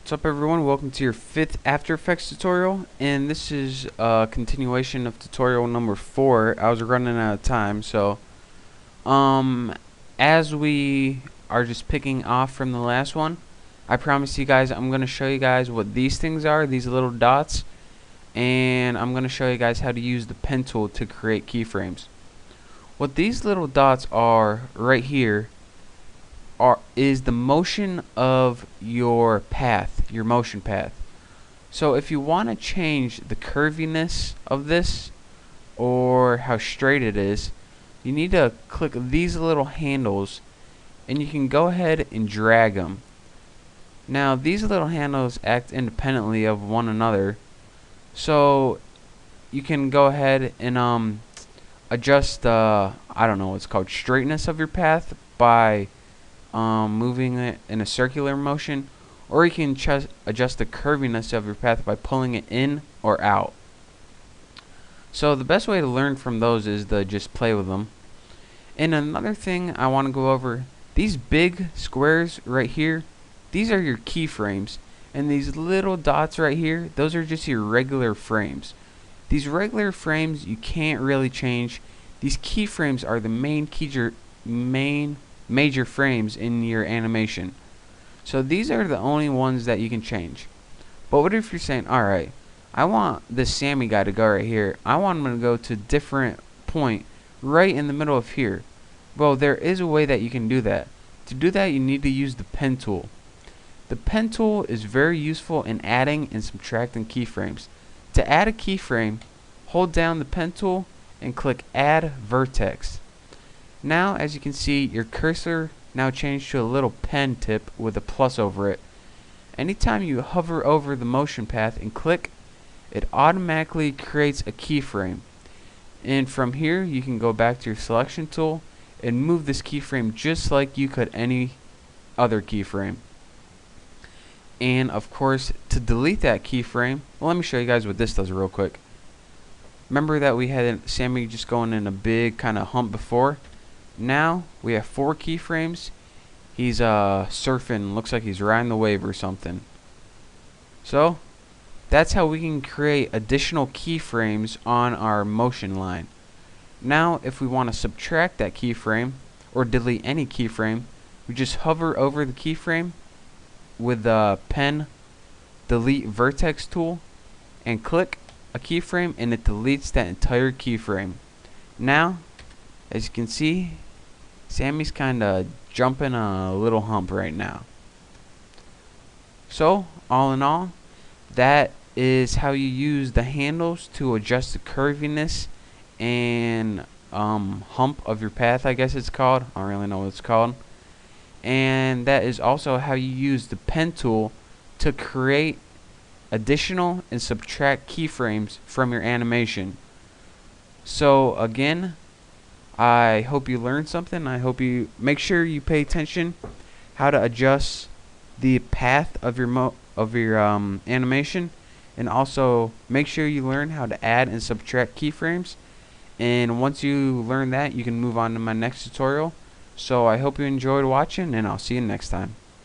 What's up everyone, welcome to your 5th After Effects tutorial, and this is a continuation of tutorial number 4. I was running out of time, so as we are just picking off from the last one, I promise you guys I'm going to show you guys what these things are, these little dots, and I'm going to show you guys how to use the pen tool to create keyframes. What these little dots are right here is the motion of your path, your motion path. So if you want to change the curviness of this or how straight it is, you need to click these little handles and you can go ahead and drag them. Now these little handles act independently of one another, so you can go ahead and adjust the, I don't know what's called, straightness of your path by moving it in a circular motion, or you can adjust the curviness of your path by pulling it in or out. So the best way to learn from those is to just play with them. And another thing I want to go over, these big squares right here, these are your keyframes, and these little dots right here, those are just your regular frames. These regular frames you can't really change. These keyframes are the main major frames in your animation. So these are the only ones that you can change. But what if you're saying, alright, I want this Sammy guy to go right here. I want him to go to a different point right in the middle of here. Well, there is a way that you can do that. To do that, you need to use the pen tool. The pen tool is very useful in adding and subtracting keyframes. To add a keyframe, hold down the pen tool and click Add Vertex. Now, as you can see, your cursor now changed to a little pen tip with a plus over it. Anytime you hover over the motion path and click, it automatically creates a keyframe. And from here, you can go back to your selection tool and move this keyframe just like you could any other keyframe. And of course, to delete that keyframe, well, let me show you guys what this does real quick. Remember that we had Sammy just going in a big kind of hump before? Now we have 4 keyframes. He's surfing, looks like he's riding the wave or something. So that's how we can create additional keyframes on our motion line. Now if we want to subtract that keyframe or delete any keyframe, we just hover over the keyframe with the pen delete vertex tool and click a keyframe, and it deletes that entire keyframe. Now, as you can see, Sammy's kinda jumping a little hump right now. So, all in all, that is how you use the handles to adjust the curviness and hump of your path, I guess it's called. I don't really know what it's called. And that is also how you use the pen tool to create additional and subtract keyframes from your animation. So again, I hope you learned something. I hope you make sure you pay attention how to adjust the path of your animation, and also make sure you learn how to add and subtract keyframes. And once you learn that, you can move on to my next tutorial. So I hope you enjoyed watching, and I'll see you next time.